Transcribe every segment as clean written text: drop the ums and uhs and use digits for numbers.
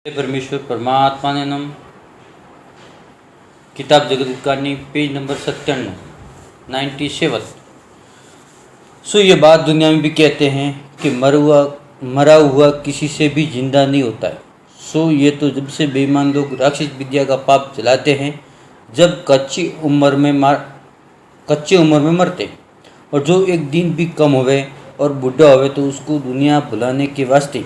परमेश्वर परमात्मा ने नम। किताब जगत पेज नंबर 97। सो ये बात दुनिया में भी कहते हैं कि मरा हुआ किसी से भी जिंदा नहीं होता है। सो ये तो जब से बेईमान लोग राक्षस विद्या का पाप चलाते हैं, जब कच्ची उम्र में मरते, और जो एक दिन भी कम होवे और बुढ़ा होवे तो उसको दुनिया भुलाने के वास्ते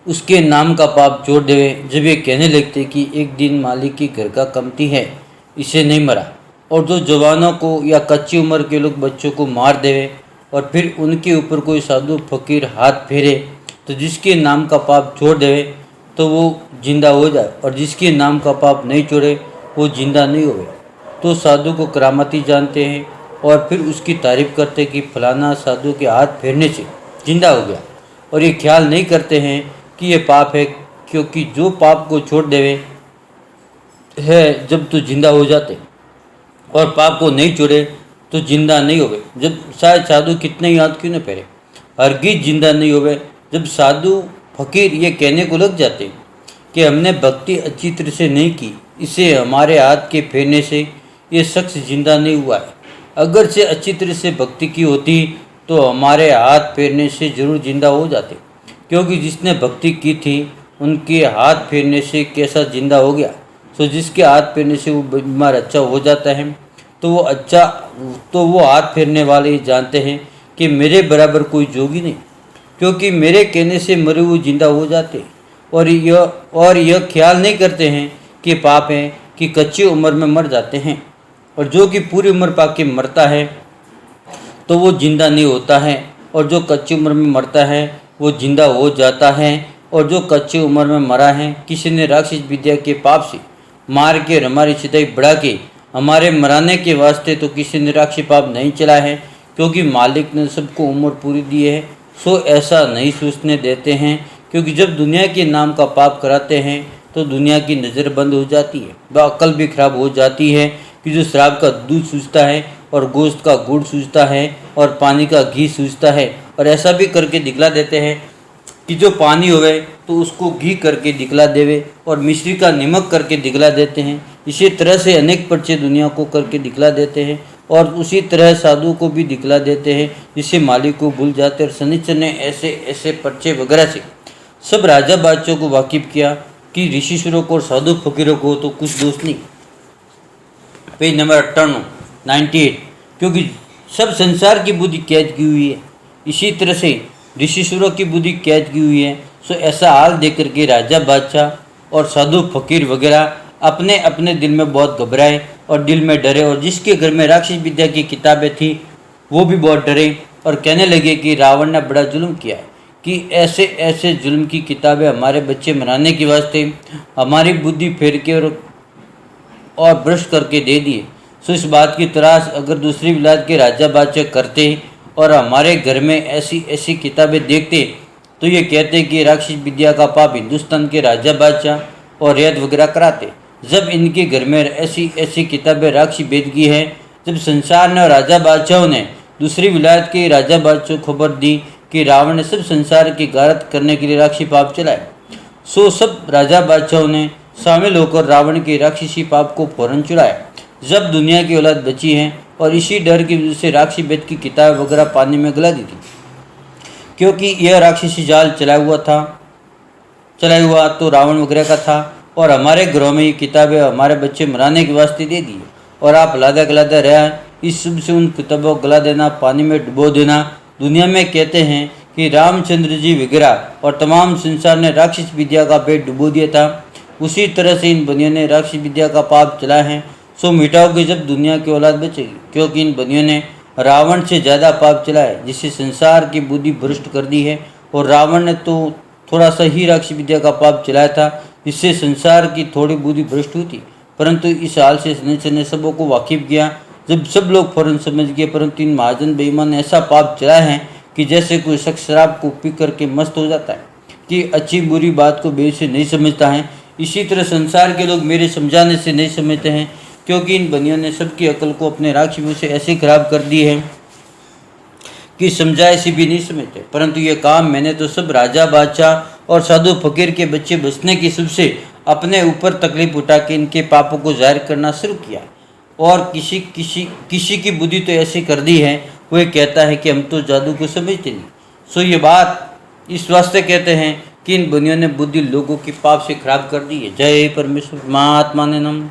उसके नाम का पाप जोड़ देवे। जब ये कहने लगते कि एक दिन मालिक की घर का कमती है, इसे नहीं मरा, और जो जवानों को या कच्ची उम्र के लोग बच्चों को मार देवे और फिर उनके ऊपर कोई साधु फकीर हाथ फेरे तो जिसके नाम का पाप छोड़ देवे तो वो जिंदा हो जाए, और जिसके नाम का पाप नहीं छोड़े वो जिंदा नहीं होवे। तो साधु को करामाती जानते हैं और फिर उसकी तारीफ करते कि फलाना साधु के हाथ फेरने से जिंदा हो गया, और ये ख्याल नहीं करते हैं कि ये पाप है, क्योंकि जो पाप को छोड़ देवे है जब तो जिंदा हो जाते, और पाप को नहीं छोड़े तो जिंदा नहीं होवे। जब शायद साधु कितने याद क्यों न फेरे, हरगिज जिंदा नहीं होवे। जब साधु फकीर ये कहने को लग जाते कि हमने भक्ति अच्छी तरह से नहीं की, इसे हमारे हाथ के फेरने से ये शख्स जिंदा नहीं हुआ है। अगर से अच्छी तरह से भक्ति की होती तो हमारे हाथ फेरने से जरूर जिंदा हो जाते, क्योंकि जिसने भक्ति की थी उनके हाथ फेरने से कैसा जिंदा हो गया। सो जिसके हाथ फेरने से वो बीमार अच्छा हो जाता है तो वो हाथ फेरने वाले ही जानते हैं कि मेरे बराबर कोई जोगी नहीं, क्योंकि मेरे कहने से मरे हुए जिंदा हो जाते, और यह ख्याल नहीं करते हैं कि पाप है कि कच्ची उम्र में मर जाते हैं, और जो कि पूरी उम्र पाके मरता है तो वो जिंदा नहीं होता है, और जो कच्ची उम्र में मरता है वो जिंदा हो जाता है। और जो कच्ची उम्र में मरा है किसी ने राक्षस विद्या के पाप से मार के हमारी चिताई बढ़ा के हमारे मराने के वास्ते तो किसी ने राक्षस पाप नहीं चला है, क्योंकि मालिक ने सबको उम्र पूरी दी है। सो ऐसा नहीं सोचने देते हैं, क्योंकि जब दुनिया के नाम का पाप कराते हैं तो दुनिया की नज़र बंद हो जाती है, वह अकल भी खराब हो जाती है कि जो शराब का दूध सूझता है और गोश्त का गुड़ सूझता है और पानी का घी सूझता है, और ऐसा भी करके दिखला देते हैं कि जो पानी होवे तो उसको घी करके दिखला देवे और मिश्री का नमक करके दिखला देते हैं। इसी तरह से अनेक पर्चे दुनिया को करके दिखला देते हैं, और उसी तरह साधु को भी दिखला देते हैं, जिससे मालिक को भूल जाते। और शनिचर ने ऐसे ऐसे पर्चे वगैरह से सब राजा बादशाह को वाकिफ किया कि ऋषिश्वरों को और साधु फकीरों को तो कुछ दोष नहीं। Page number 98। क्योंकि सब संसार की बुद्धि कैद की हुई है, इसी तरह से ऋषिश्वरों की बुद्धि कैद की हुई है। सो ऐसा हाल देख करके राजा बादशाह और साधु फकीर वगैरह अपने अपने दिल में बहुत घबराए और दिल में डरे, और जिसके घर में राक्षस विद्या की किताबें थी वो भी बहुत डरे और कहने लगे कि रावण ने बड़ा जुल्म किया है कि ऐसे ऐसे जुल्म की किताबें हमारे बच्चे मनाने के वास्ते हमारी बुद्धि फेर के और भ्रष्ट करके दे दिए। सो इस बात की तलाश अगर दूसरी विलायत के राजा बादशाह करते और हमारे घर में ऐसी ऐसी किताबें देखते तो ये कहते कि राक्षस विद्या का पाप हिंदुस्तान के राजा बादशाह और रियाद वगैरह कराते। जब इनके घर में ऐसी ऐसी किताबें राक्षसी वेदगी है, जब संसार ने और राजा बादशाहों ने दूसरी विलायत के राजा बादशाह को खबर दी कि रावण ने सब संसार की गारत करने के लिए राक्षसी पाप चलाए, सो सब राजा बादशाहों ने शामिल होकर रावण के राक्षसी पाप को फौरन चुराया। जब दुनिया की औलाद बची है और इसी डर की वजह से राक्षसी वेद की किताब वगैरह पानी में गला दी थी, क्योंकि यह राक्षसी जाल चलाया हुआ तो रावण वगैरह का था, और हमारे घरों में ये किताबें हमारे बच्चे मराने के वास्ते दे दी, और आप लादा गलादा रहा इस शुभ से उन किताबों को गला देना, पानी में डुबो देना। दुनिया में कहते हैं कि रामचंद्र जी वगैरह और तमाम संसार ने राक्षस विद्या का पेट डुबो दिया था, उसी तरह से इन बनियों ने राक्षस विद्या का पाप चलाए हैं। सो मिटाओगे जब दुनिया की औलाद बचेगी, क्योंकि इन बनियों ने रावण से ज़्यादा पाप चलाए, जिससे संसार की बुद्धि भ्रष्ट कर दी है, और रावण ने तो थोड़ा सा ही राक्षस विद्या का पाप चलाया था, जिससे संसार की थोड़ी बुद्धि भ्रष्ट हुई थी। परंतु इस हाल से शनिचर ने सबों को वाकिफ किया। जब सब लोग फौरन समझ गए, परंतु इन महाजन बेईमान ने ऐसा पाप चलाया है कि जैसे कोई शख्स शराब को पी करके मस्त हो जाता है, कि अच्छी बुरी बात को बेर से नहीं समझता है, इसी तरह संसार के लोग मेरे समझाने से नहीं समझते हैं, क्योंकि इन बनियों ने सबकी अकल को अपने राक्षसों से ऐसे खराब कर दी है कि समझाए से भी नहीं समझते। परंतु ये काम मैंने तो सब राजा बादशाह और साधु फकीर के बच्चे बचने की सबसे अपने ऊपर तकलीफ उठा के इनके पापों को जाहिर करना शुरू किया। और किसी की बुद्धि तो ऐसी कर दी है, वो कहता है कि हम तो जादू को समझते नहीं। सो ये बात इस वास्ते कहते हैं कि इन बनियों ने बुद्धि लोगों की पाप से खराब कर दी है। जय परमेश्वर, महात्मा ने नम।